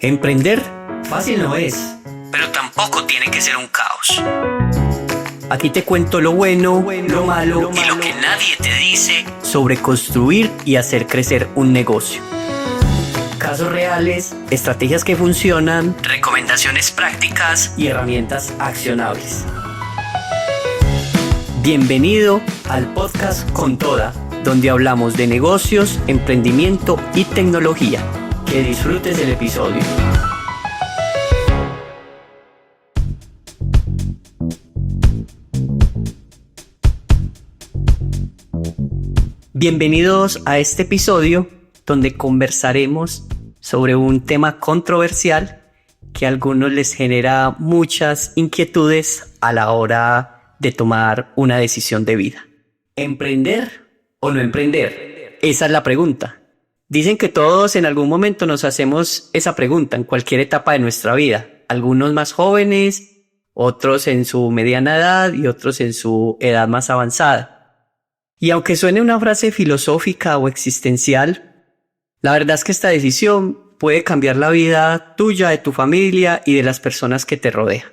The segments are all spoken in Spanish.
Emprender fácil no es, pero tampoco tiene que ser un caos. Aquí te cuento lo bueno, lo malo y lo que nadie te dice sobre construir y hacer crecer un negocio. Casos reales, estrategias que funcionan, recomendaciones prácticas y herramientas accionables. Bienvenido al podcast Con Toda, donde hablamos de negocios, emprendimiento y tecnología. Que disfrutes el episodio. Bienvenidos a este episodio donde conversaremos sobre un tema controversial que a algunos les genera muchas inquietudes a la hora de tomar una decisión de vida. ¿Emprender o no emprender? Esa es la pregunta. Dicen que todos en algún momento nos hacemos esa pregunta en cualquier etapa de nuestra vida. Algunos más jóvenes, otros en su mediana edad y otros en su edad más avanzada. Y aunque suene una frase filosófica o existencial, la verdad es que esta decisión puede cambiar la vida tuya, de tu familia y de las personas que te rodean.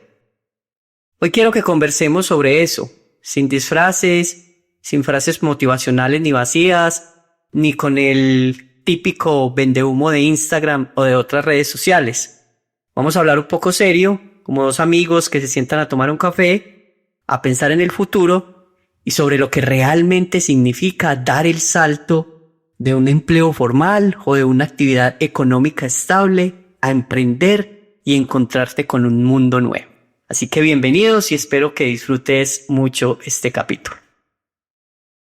Hoy quiero que conversemos sobre eso, sin disfraces, sin frases motivacionales ni vacías, ni con el típico vendehumo de Instagram o de otras redes sociales. Vamos a hablar un poco serio, como dos amigos que se sientan a tomar un café, a pensar en el futuro y sobre lo que realmente significa dar el salto de un empleo formal o de una actividad económica estable a emprender y encontrarte con un mundo nuevo. Así que bienvenidos y espero que disfrutes mucho este capítulo.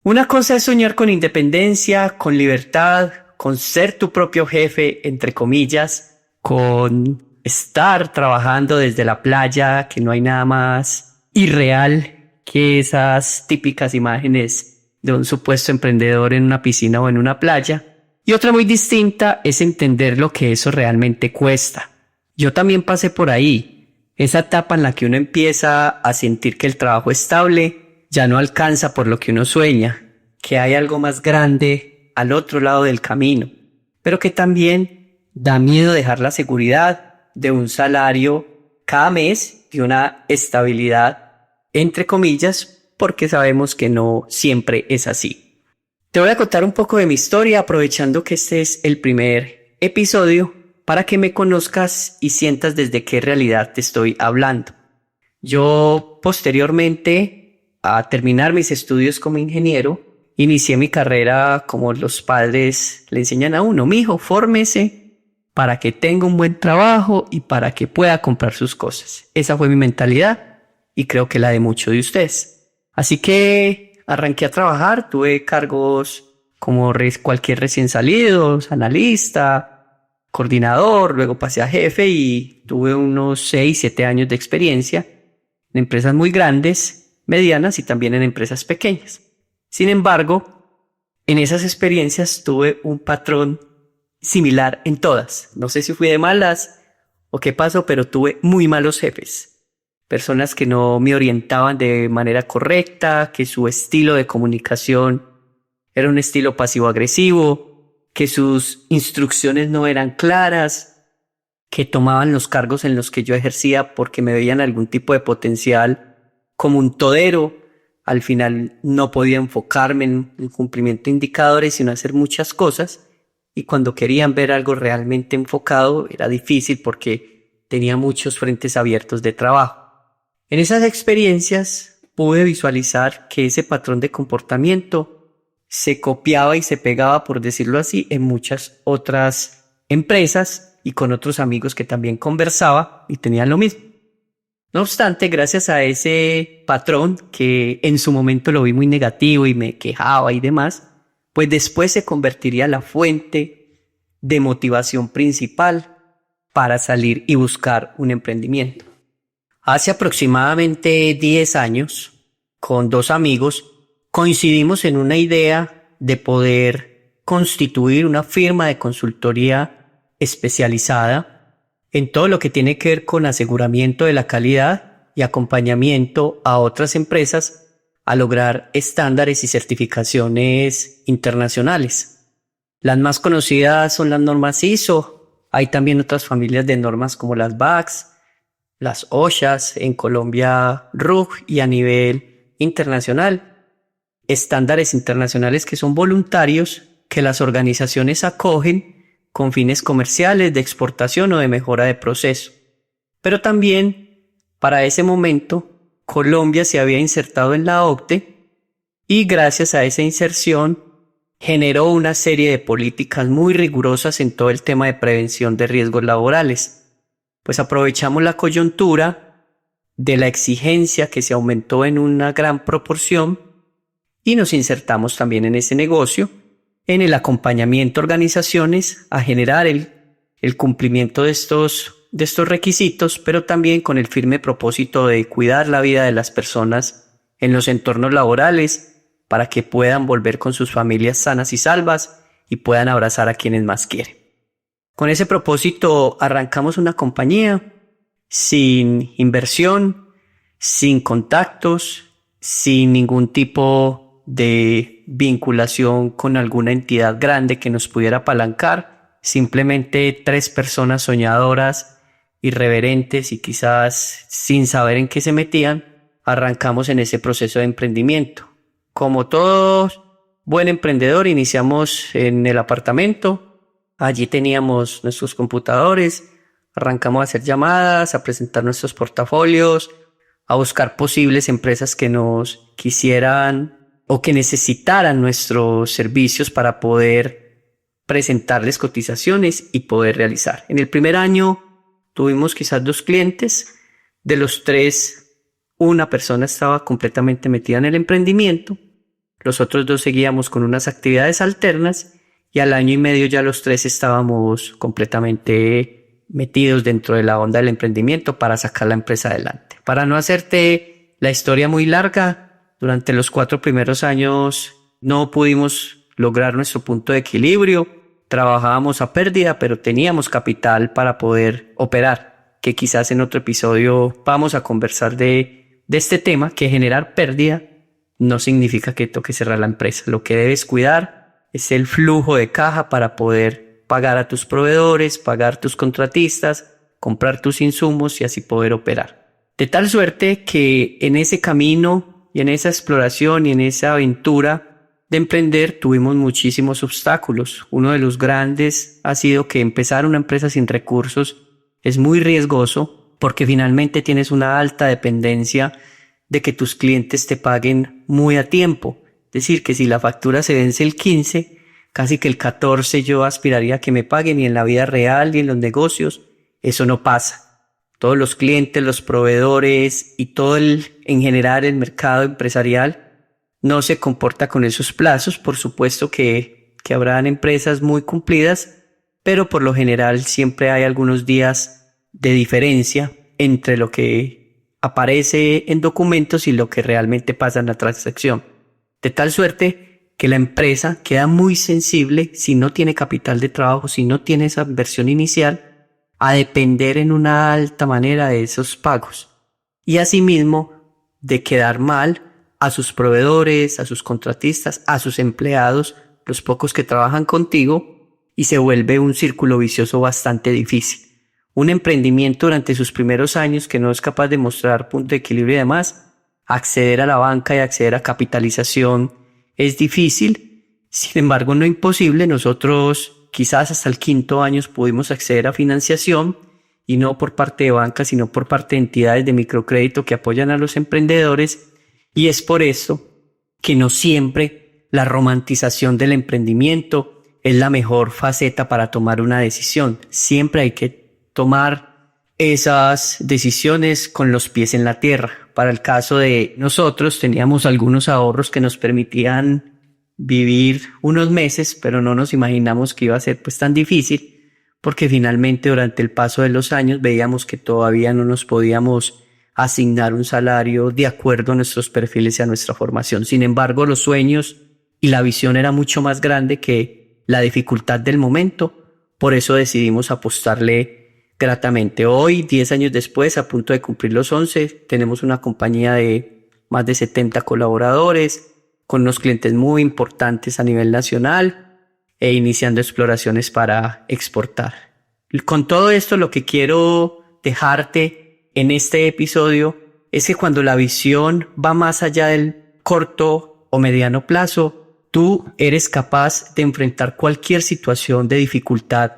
Una cosa es soñar con independencia, con libertad, con ser tu propio jefe, entre comillas, con estar trabajando desde la playa, que no hay nada más irreal que esas típicas imágenes de un supuesto emprendedor en una piscina o en una playa. Y otra muy distinta es entender lo que eso realmente cuesta. Yo también pasé por ahí, esa etapa en la que uno empieza a sentir que el trabajo estable ya no alcanza por lo que uno sueña, que hay algo más grande al otro lado del camino, pero que también da miedo dejar la seguridad de un salario cada mes y una estabilidad, entre comillas, porque sabemos que no siempre es así. Te voy a contar un poco de mi historia, aprovechando que este es el primer episodio, para que me conozcas y sientas desde qué realidad te estoy hablando. Yo, posteriormente a terminar mis estudios como ingeniero, inicié mi carrera como los padres le enseñan a uno: mijo, fórmese para que tenga un buen trabajo y para que pueda comprar sus cosas. Esa fue mi mentalidad y creo que la de muchos de ustedes. Así que arranqué a trabajar, tuve cargos como cualquier recién salido, analista, coordinador, luego pasé a jefe y tuve unos 6-7 años de experiencia en empresas muy grandes, medianas y también en empresas pequeñas. Sin embargo, en esas experiencias tuve un patrón similar en todas. No sé si fui de malas o qué pasó, pero tuve muy malos jefes. Personas que no me orientaban de manera correcta, que su estilo de comunicación era un estilo pasivo-agresivo, que sus instrucciones no eran claras, que tomaban los cargos en los que yo ejercía porque me veían algún tipo de potencial como un todero. Al final no podía enfocarme en el cumplimiento de indicadores, sino hacer muchas cosas. Y cuando querían ver algo realmente enfocado, era difícil porque tenía muchos frentes abiertos de trabajo. En esas experiencias pude visualizar que ese patrón de comportamiento se copiaba y se pegaba, por decirlo así, en muchas otras empresas y con otros amigos que también conversaba y tenían lo mismo. No obstante, gracias a ese patrón, que en su momento lo vi muy negativo y me quejaba y demás, pues después se convertiría en la fuente de motivación principal para salir y buscar un emprendimiento. Hace aproximadamente 10 años, con dos amigos, coincidimos en una idea de poder constituir una firma de consultoría especializada en todo lo que tiene que ver con aseguramiento de la calidad y acompañamiento a otras empresas a lograr estándares y certificaciones internacionales. Las más conocidas son las normas ISO, Hay también otras familias de normas como las BACS, las OSHAs, en Colombia RUG y a nivel internacional, estándares internacionales que son voluntarios que las organizaciones acogen con fines comerciales, de exportación o de mejora de proceso. Pero también, para ese momento, Colombia se había insertado en la OCDE y gracias a esa inserción generó una serie de políticas muy rigurosas en todo el tema de prevención de riesgos laborales. Pues aprovechamos la coyuntura de la exigencia que se aumentó en una gran proporción y nos insertamos también en ese negocio, en el acompañamiento a organizaciones a generar el cumplimiento de estos requisitos, pero también con el firme propósito de cuidar la vida de las personas en los entornos laborales para que puedan volver con sus familias sanas y salvas y puedan abrazar a quienes más quieren. Con ese propósito arrancamos una compañía sin inversión, sin contactos, sin ningún tipo de vinculación con alguna entidad grande que nos pudiera apalancar. Simplemente 3 personas soñadoras, irreverentes y quizás sin saber en qué se metían, arrancamos en ese proceso de emprendimiento. Como todo buen emprendedor, iniciamos en el apartamento. Allí teníamos nuestros computadores, arrancamos a hacer llamadas, a presentar nuestros portafolios, a buscar posibles empresas que nos quisieran o que necesitaran nuestros servicios para poder presentarles cotizaciones y poder realizar. En el primer año tuvimos quizás 2 clientes, de los 3, una persona estaba completamente metida en el emprendimiento, los otros 2 seguíamos con unas actividades alternas y al año y medio ya los 3 estábamos completamente metidos dentro de la onda del emprendimiento para sacar la empresa adelante. Para no hacerte la historia muy larga, durante los 4 primeros años no pudimos lograr nuestro punto de equilibrio, trabajábamos a pérdida, pero teníamos capital para poder operar, que quizás en otro episodio vamos a conversar de este tema, que generar pérdida no significa que toque cerrar la empresa. Lo que debes cuidar es el flujo de caja para poder pagar a tus proveedores, pagar tus contratistas, comprar tus insumos y así poder operar. De tal suerte que en ese camino y en esa exploración y en esa aventura de emprender tuvimos muchísimos obstáculos. Uno de los grandes ha sido que empezar una empresa sin recursos es muy riesgoso porque finalmente tienes una alta dependencia de que tus clientes te paguen muy a tiempo. Es decir, que si la factura se vence el 15, casi que el 14 yo aspiraría a que me paguen, y en la vida real y en los negocios eso no pasa. Todos los clientes, los proveedores y todo en general el mercado empresarial no se comporta con esos plazos. Por supuesto que habrán empresas muy cumplidas, pero por lo general siempre hay algunos días de diferencia entre lo que aparece en documentos y lo que realmente pasa en la transacción. De tal suerte que la empresa queda muy sensible, si no tiene capital de trabajo, si no tiene esa inversión inicial, a depender en una alta manera de esos pagos. Y asimismo de quedar mal a sus proveedores, a sus contratistas, a sus empleados, los pocos que trabajan contigo, y se vuelve un círculo vicioso bastante difícil. Un emprendimiento durante sus primeros años que no es capaz de mostrar punto de equilibrio y demás, acceder a la banca y acceder a capitalización es difícil, sin embargo no imposible. Nosotros quizás hasta el 5.º año pudimos acceder a financiación, y no por parte de banca, sino por parte de entidades de microcrédito que apoyan a los emprendedores, y es por eso que no siempre la romantización del emprendimiento es la mejor faceta para tomar una decisión. Siempre hay que tomar esas decisiones con los pies en la tierra. Para el caso de nosotros, teníamos algunos ahorros que nos permitían vivir unos meses, pero no nos imaginamos que iba a ser tan difícil, porque finalmente durante el paso de los años veíamos que todavía no nos podíamos asignar un salario de acuerdo a nuestros perfiles y a nuestra formación. Sin embargo, los sueños y la visión era mucho más grande que la dificultad del momento. Por eso decidimos apostarle gratamente. Hoy, 10 años después, a punto de cumplir los 11, tenemos una compañía de más de 70 colaboradores, con unos clientes muy importantes a nivel nacional e iniciando exploraciones para exportar. Con todo esto, lo que quiero dejarte en este episodio es que cuando la visión va más allá del corto o mediano plazo, tú eres capaz de enfrentar cualquier situación de dificultad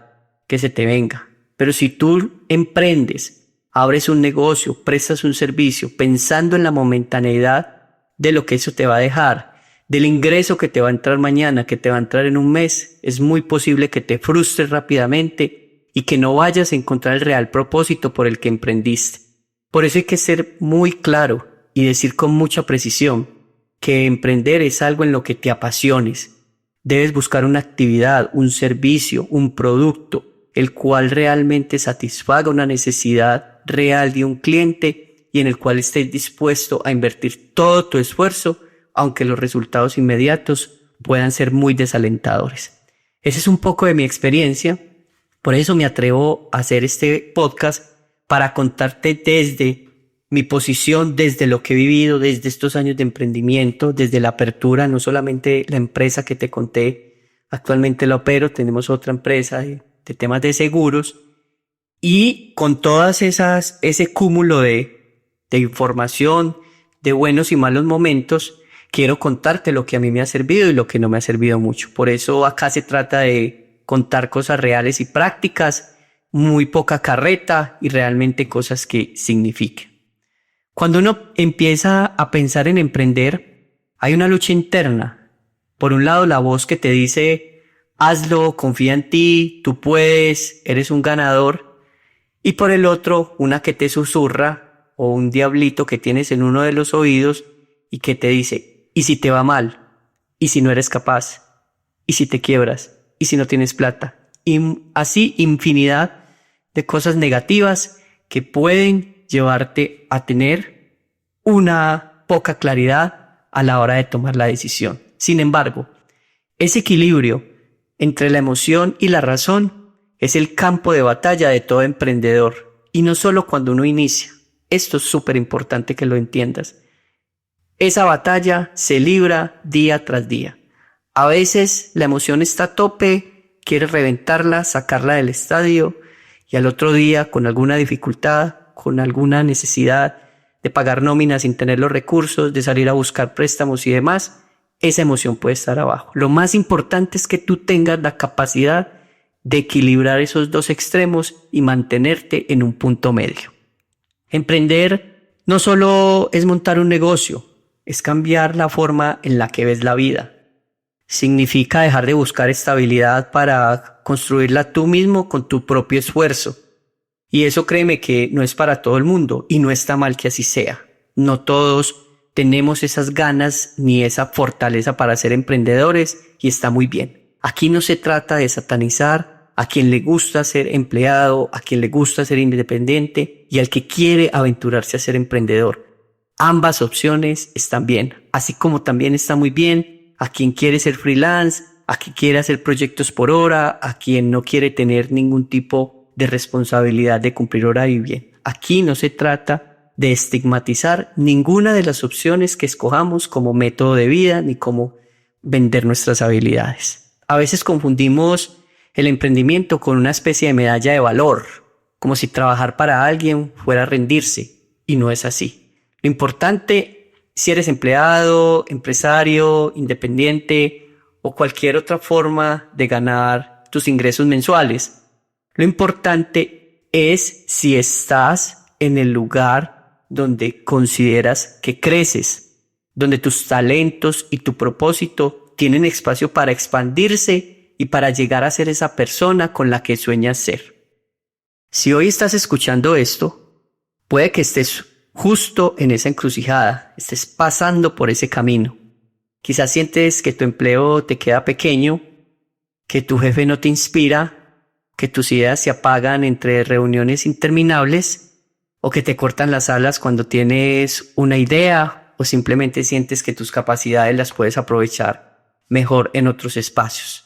que se te venga. Pero si tú emprendes, abres un negocio, prestas un servicio, pensando en la momentaneidad de lo que eso te va a dejar, del ingreso que te va a entrar mañana, que te va a entrar en un mes, es muy posible que te frustres rápidamente y que no vayas a encontrar el real propósito por el que emprendiste. Por eso hay que ser muy claro y decir con mucha precisión que emprender es algo en lo que te apasiones. Debes buscar una actividad, un servicio, un producto, el cual realmente satisfaga una necesidad real de un cliente y en el cual estés dispuesto a invertir todo tu esfuerzo, aunque los resultados inmediatos puedan ser muy desalentadores. Esa es un poco de mi experiencia, por eso me atrevo a hacer este podcast para contarte desde mi posición, desde lo que he vivido, desde estos años de emprendimiento, desde la apertura, no solamente la empresa que te conté, actualmente la opero, tenemos otra empresa de temas de seguros, y con todas ese cúmulo de información, de buenos y malos momentos, quiero contarte lo que a mí me ha servido y lo que no me ha servido mucho. Por eso acá se trata de contar cosas reales y prácticas, muy poca carreta y realmente cosas que signifiquen. Cuando uno empieza a pensar en emprender, hay una lucha interna. Por un lado, la voz que te dice, hazlo, confía en ti, tú puedes, eres un ganador. Y por el otro, una que te susurra o un diablito que tienes en uno de los oídos y que te dice, ¿y si te va mal? ¿Y si no eres capaz? ¿Y si te quiebras? ¿Y si no tienes plata? Y así infinidad de cosas negativas que pueden llevarte a tener una poca claridad a la hora de tomar la decisión. Sin embargo, ese equilibrio entre la emoción y la razón es el campo de batalla de todo emprendedor, y no solo cuando uno inicia. Esto es súper importante que lo entiendas. Esa batalla se libra día tras día. A veces la emoción está a tope, quieres reventarla, sacarla del estadio, y al otro día, con alguna dificultad, con alguna necesidad de pagar nóminas sin tener los recursos, de salir a buscar préstamos y demás, esa emoción puede estar abajo. Lo más importante es que tú tengas la capacidad de equilibrar esos dos extremos y mantenerte en un punto medio. Emprender no solo es montar un negocio, es cambiar la forma en la que ves la vida. Significa dejar de buscar estabilidad para construirla tú mismo con tu propio esfuerzo. Y eso créeme que no es para todo el mundo y no está mal que así sea. No todos tenemos esas ganas ni esa fortaleza para ser emprendedores y está muy bien. Aquí no se trata de satanizar a quien le gusta ser empleado, a quien le gusta ser independiente y al que quiere aventurarse a ser emprendedor. Ambas opciones están bien, así como también está muy bien a quien quiere ser freelance, a quien quiere hacer proyectos por hora, a quien no quiere tener ningún tipo de responsabilidad de cumplir horario y bien. Aquí no se trata de estigmatizar ninguna de las opciones que escojamos como método de vida ni como vender nuestras habilidades. A veces confundimos el emprendimiento con una especie de medalla de valor, como si trabajar para alguien fuera rendirse, y no es así. Lo importante, si eres empleado, empresario, independiente o cualquier otra forma de ganar tus ingresos mensuales, lo importante es si estás en el lugar donde consideras que creces, donde tus talentos y tu propósito tienen espacio para expandirse y para llegar a ser esa persona con la que sueñas ser. Si hoy estás escuchando esto, puede que estés justo en esa encrucijada, estés pasando por ese camino. Quizás sientes que tu empleo te queda pequeño, que tu jefe no te inspira, que tus ideas se apagan entre reuniones interminables o que te cortan las alas cuando tienes una idea o simplemente sientes que tus capacidades las puedes aprovechar mejor en otros espacios.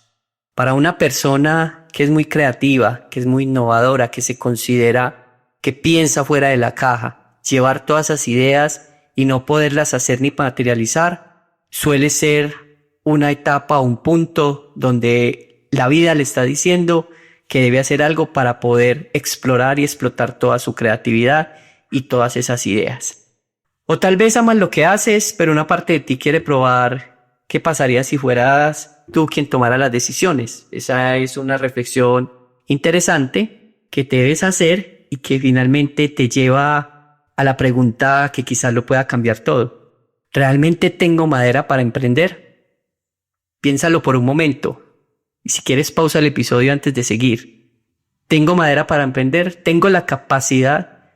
Para una persona que es muy creativa, que es muy innovadora, que se considera que piensa fuera de la caja, llevar todas esas ideas y no poderlas hacer ni materializar suele ser una etapa o un punto donde la vida le está diciendo que debe hacer algo para poder explorar y explotar toda su creatividad y todas esas ideas. O tal vez amas lo que haces, pero una parte de ti quiere probar qué pasaría si fueras tú quien tomara las decisiones. Esa es una reflexión interesante que te debes hacer y que finalmente te lleva a la pregunta que quizás lo pueda cambiar todo. ¿Realmente tengo madera para emprender? Piénsalo por un momento. Y si quieres, pausa el episodio antes de seguir. ¿Tengo madera para emprender? ¿Tengo la capacidad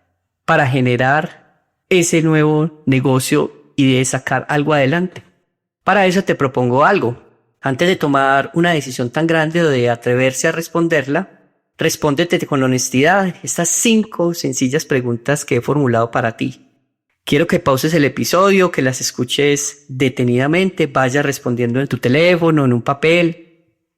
para generar ese nuevo negocio y de sacar algo adelante? Para eso te propongo algo. Antes de tomar una decisión tan grande o de atreverse a responderla, respóndete con honestidad estas 5 sencillas preguntas que he formulado para ti. Quiero que pauses el episodio, que las escuches detenidamente, vayas respondiendo en tu teléfono, en un papel,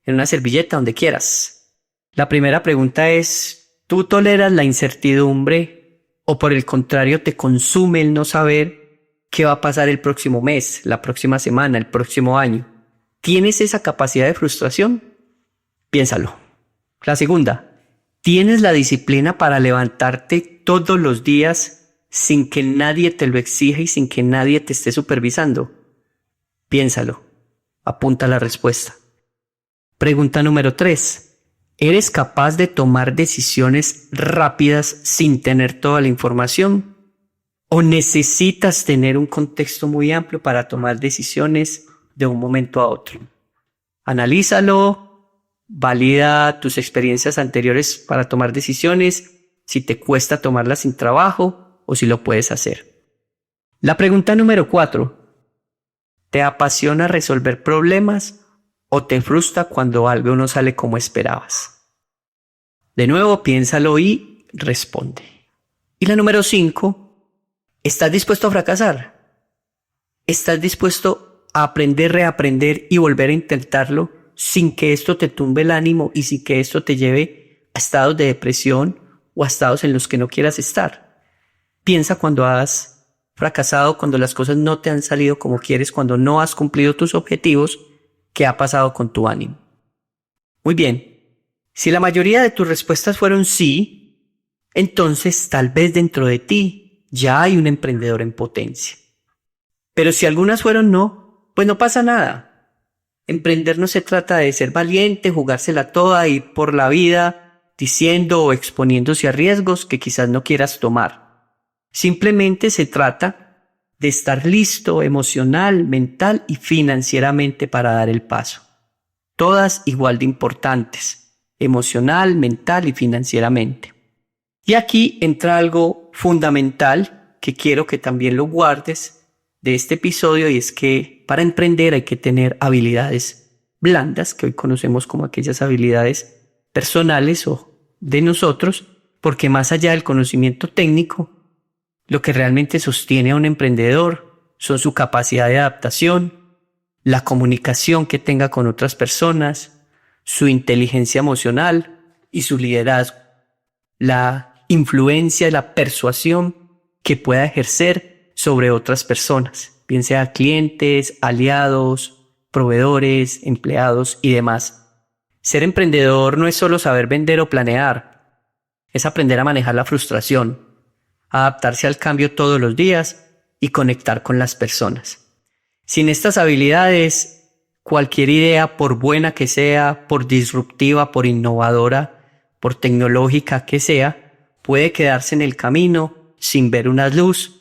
en una servilleta, donde quieras. La primera pregunta es, ¿tú toleras la incertidumbre o por el contrario te consume el no saber qué va a pasar el próximo mes, la próxima semana, el próximo año? ¿Tienes esa capacidad de frustración? Piénsalo. La segunda, ¿tienes la disciplina para levantarte todos los días sin que nadie te lo exija y sin que nadie te esté supervisando? Piénsalo. Apunta la respuesta. Pregunta número 3. ¿Eres capaz de tomar decisiones rápidas sin tener toda la información? ¿O necesitas tener un contexto muy amplio para tomar decisiones de un momento a otro? Analízalo. Valida tus experiencias anteriores para tomar decisiones, si te cuesta tomarlas sin trabajo o si lo puedes hacer. La pregunta número 4. ¿Te apasiona resolver problemas o te frustra cuando algo no sale como esperabas? De nuevo, piénsalo y responde. Y la número 5. ¿Estás dispuesto a fracasar? ¿Estás dispuesto a aprender, reaprender y volver a intentarlo sin que esto te tumbe el ánimo y sin que esto te lleve a estados de depresión o a estados en los que no quieras estar? Piensa cuando has fracasado, cuando las cosas no te han salido como quieres, cuando no has cumplido tus objetivos, ¿qué ha pasado con tu ánimo? Muy bien, si la mayoría de tus respuestas fueron sí, entonces tal vez dentro de ti ya hay un emprendedor en potencia. Pero si algunas fueron no, pues no pasa nada. Emprender no se trata de ser valiente, jugársela toda, ir por la vida diciendo o exponiéndose a riesgos que quizás no quieras tomar. Simplemente se trata de estar listo emocional, mental y financieramente para dar el paso. Todas igual de importantes, emocional, mental y financieramente. Y aquí entra algo fundamental que quiero que también lo guardes de este episodio, y es que para emprender hay que tener habilidades blandas, que hoy conocemos como aquellas habilidades personales o de nosotros, porque más allá del conocimiento técnico, lo que realmente sostiene a un emprendedor son su capacidad de adaptación, la comunicación que tenga con otras personas, su inteligencia emocional y su liderazgo, la influencia y la persuasión que pueda ejercer sobre otras personas, bien sea clientes, aliados, proveedores, empleados y demás. Ser emprendedor no es solo saber vender o planear, es aprender a manejar la frustración, adaptarse al cambio todos los días y conectar con las personas. Sin estas habilidades, cualquier idea, por buena que sea, por disruptiva, por innovadora, por tecnológica que sea, puede quedarse en el camino sin ver una luz,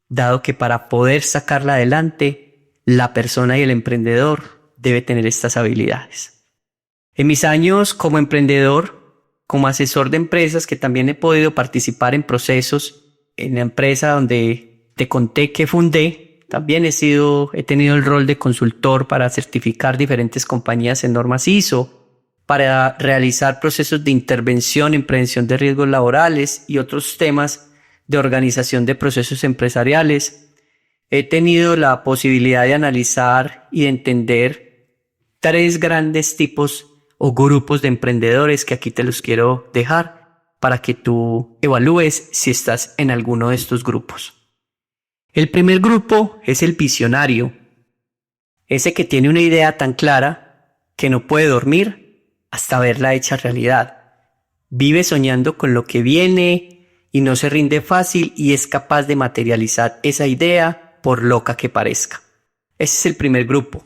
dado que para poder sacarla adelante, la persona y el emprendedor debe tener estas habilidades. En mis años como emprendedor, como asesor de empresas, que también he podido participar en procesos en la empresa donde te conté que fundé, también he tenido el rol de consultor para certificar diferentes compañías en normas ISO, para realizar procesos de intervención en prevención de riesgos laborales y otros temas de organización de procesos empresariales. He tenido la posibilidad de analizar y de entender 3 grandes tipos o grupos de emprendedores que aquí te los quiero dejar para que tú evalúes si estás en alguno de estos grupos. El primer grupo es el visionario, ese que tiene una idea tan clara que no puede dormir hasta verla hecha realidad. Vive soñando con lo que viene y no se rinde fácil y es capaz de materializar esa idea por loca que parezca. Ese es el primer grupo.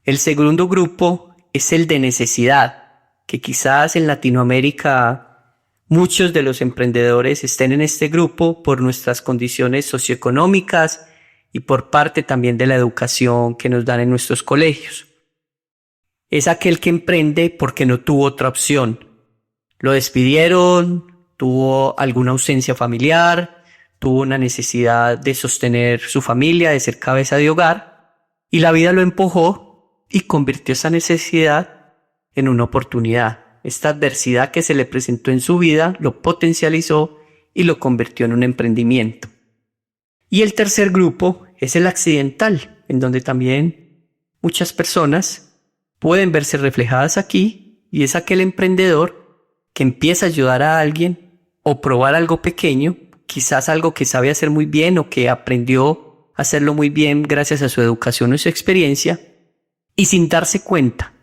El segundo grupo es el de necesidad, que quizás en Latinoamérica muchos de los emprendedores estén en este grupo por nuestras condiciones socioeconómicas y por parte también de la educación que nos dan en nuestros colegios. Es aquel que emprende porque no tuvo otra opción. Lo despidieron, tuvo alguna ausencia familiar, tuvo una necesidad de sostener su familia, de ser cabeza de hogar, y la vida lo empujó y convirtió esa necesidad en una oportunidad. Esta adversidad que se le presentó en su vida lo potencializó y lo convirtió en un emprendimiento. Y el tercer grupo es el accidental, en donde también muchas personas pueden verse reflejadas aquí, y es aquel emprendedor que empieza a ayudar a alguien o probar algo pequeño, quizás algo que sabe hacer muy bien o que aprendió a hacerlo muy bien gracias a su educación o su experiencia, y sin darse cuenta,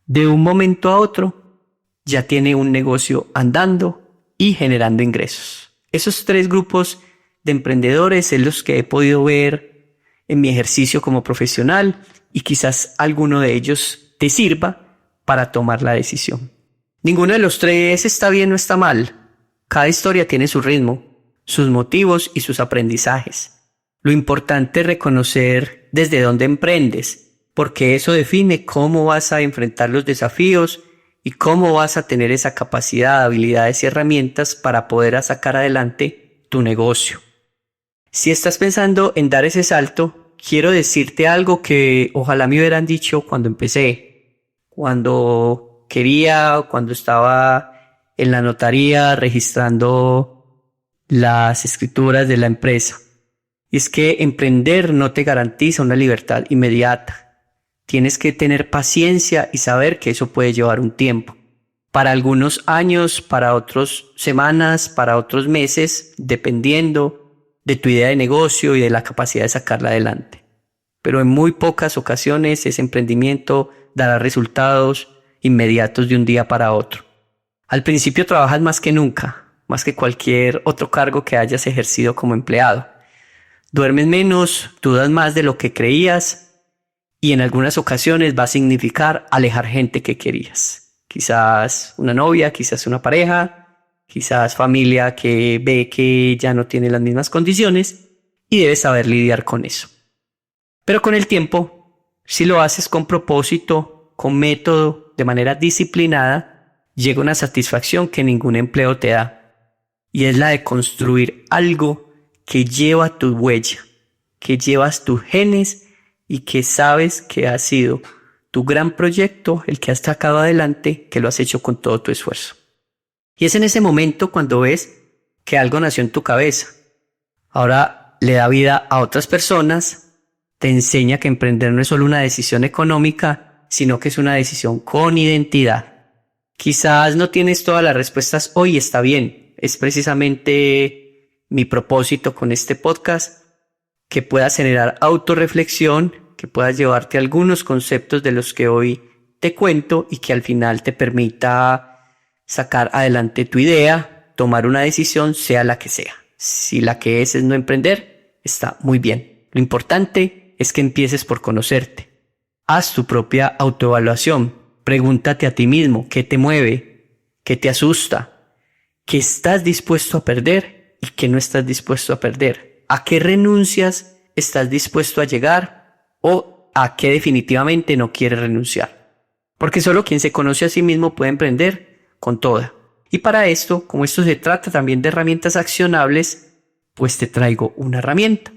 de un momento a otro, ya tiene un negocio andando y generando ingresos. Esos tres grupos de emprendedores es los que he podido ver en mi ejercicio como profesional, y quizás alguno de ellos te sirva para tomar la decisión. Ninguno de los tres está bien o está mal. Cada historia tiene su ritmo, sus motivos y sus aprendizajes. Lo importante es reconocer desde dónde emprendes, porque eso define cómo vas a enfrentar los desafíos y cómo vas a tener esa capacidad, habilidades y herramientas para poder sacar adelante tu negocio. Si estás pensando en dar ese salto, quiero decirte algo que ojalá me hubieran dicho cuando empecé, cuando estaba en la notaría registrando las escrituras de la empresa. Y es que emprender no te garantiza una libertad inmediata. Tienes que tener paciencia y saber que eso puede llevar un tiempo. Para algunos años, para otros semanas, para otros meses, dependiendo de tu idea de negocio y de la capacidad de sacarla adelante. Pero en muy pocas ocasiones ese emprendimiento dará resultados inmediatos de un día para otro. Al principio trabajas más que nunca, más que cualquier otro cargo que hayas ejercido como empleado. Duermes menos, dudas más de lo que creías y en algunas ocasiones va a significar alejar gente que querías. Quizás una novia, quizás una pareja, quizás familia que ve que ya no tiene las mismas condiciones y debes saber lidiar con eso. Pero con el tiempo, si lo haces con propósito, con método, de manera disciplinada, llega una satisfacción que ningún empleo te da. Y es la de construir algo que lleva tu huella, que llevas tus genes y que sabes que ha sido tu gran proyecto, el que has sacado adelante, que lo has hecho con todo tu esfuerzo. Y es en ese momento cuando ves que algo nació en tu cabeza. Ahora le da vida a otras personas, te enseña que emprender no es solo una decisión económica, sino que es una decisión con identidad. Quizás no tienes todas las respuestas hoy, está bien. Es precisamente mi propósito con este podcast, que puedas generar autorreflexión, que puedas llevarte algunos conceptos de los que hoy te cuento y que al final te permita sacar adelante tu idea, tomar una decisión, sea la que sea. Si la que es no emprender, está muy bien. Lo importante es que empieces por conocerte. Haz tu propia autoevaluación. Pregúntate a ti mismo qué te mueve, qué te asusta, qué estás dispuesto a perder y qué no estás dispuesto a perder. ¿A qué renuncias estás dispuesto a llegar o a qué definitivamente no quieres renunciar? Porque solo quien se conoce a sí mismo puede emprender con toda. Y para esto, como esto se trata también de herramientas accionables, pues te traigo una herramienta.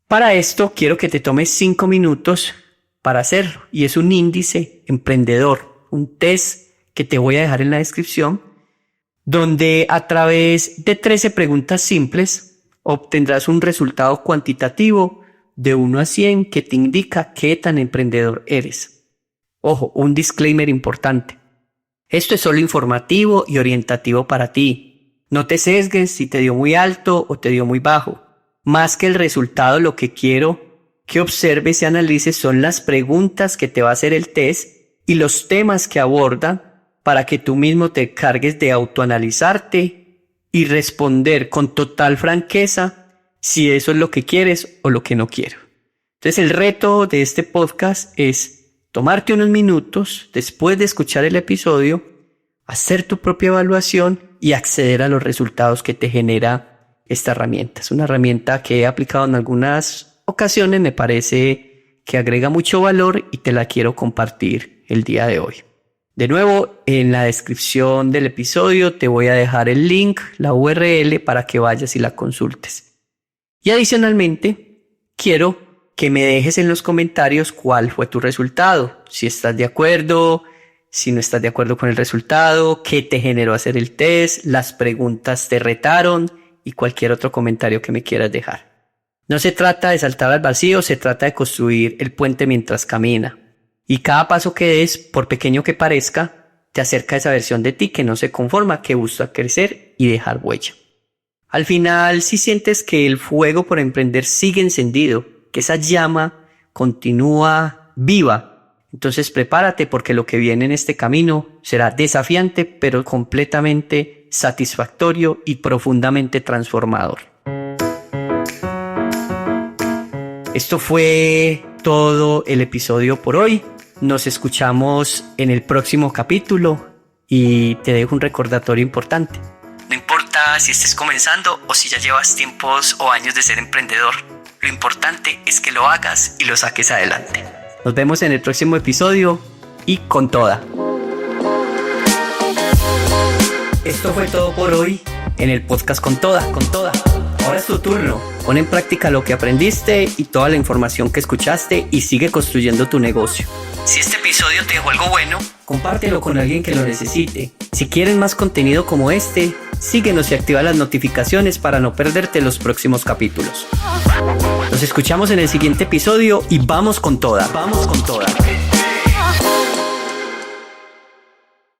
Para esto quiero que te tomes 5 minutos para hacerlo, y es un índice emprendedor, un test que te voy a dejar en la descripción, donde a través de 13 preguntas simples obtendrás un resultado cuantitativo de 1 a 100 que te indica qué tan emprendedor eres. Ojo, un disclaimer importante. Esto es solo informativo y orientativo para ti. No te sesgues si te dio muy alto o te dio muy bajo. Más que el resultado, lo que quiero que observes y analices son las preguntas que te va a hacer el test y los temas que aborda para que tú mismo te cargues de autoanalizarte y responder con total franqueza si eso es lo que quieres o lo que no quiero. Entonces el reto de este podcast es tomarte unos minutos después de escuchar el episodio, hacer tu propia evaluación y acceder a los resultados que te genera esta herramienta. Es una herramienta que he aplicado en algunas ocasiones, me parece que agrega mucho valor y te la quiero compartir el día de hoy. De nuevo, en la descripción del episodio te voy a dejar el link, la URL para que vayas y la consultes. Y adicionalmente, quiero que me dejes en los comentarios cuál fue tu resultado, si estás de acuerdo, si no estás de acuerdo con el resultado, qué te generó hacer el test, las preguntas te retaron y cualquier otro comentario que me quieras dejar. No se trata de saltar al vacío, se trata de construir el puente mientras camina. Y cada paso que des, por pequeño que parezca, te acerca a esa versión de ti que no se conforma, que busca crecer y dejar huella. Al final, si sientes que el fuego por emprender sigue encendido, que esa llama continúa viva, entonces prepárate porque lo que viene en este camino será desafiante, pero completamente satisfactorio y profundamente transformador. Esto fue todo el episodio por hoy. Nos escuchamos en el próximo capítulo y te dejo un recordatorio importante. No importa si estés comenzando o si ya llevas tiempos o años de ser emprendedor. Lo importante es que lo hagas y lo saques adelante. Nos vemos en el próximo episodio y con toda. Esto fue todo por hoy en el podcast Con Toda. Ahora es tu turno. Pon en práctica lo que aprendiste y toda la información que escuchaste y sigue construyendo tu negocio. Si este episodio te dejó algo bueno, compártelo con alguien que lo necesite. Si quieres más contenido como este, síguenos y activa las notificaciones para no perderte los próximos capítulos. Nos escuchamos en el siguiente episodio y vamos con toda.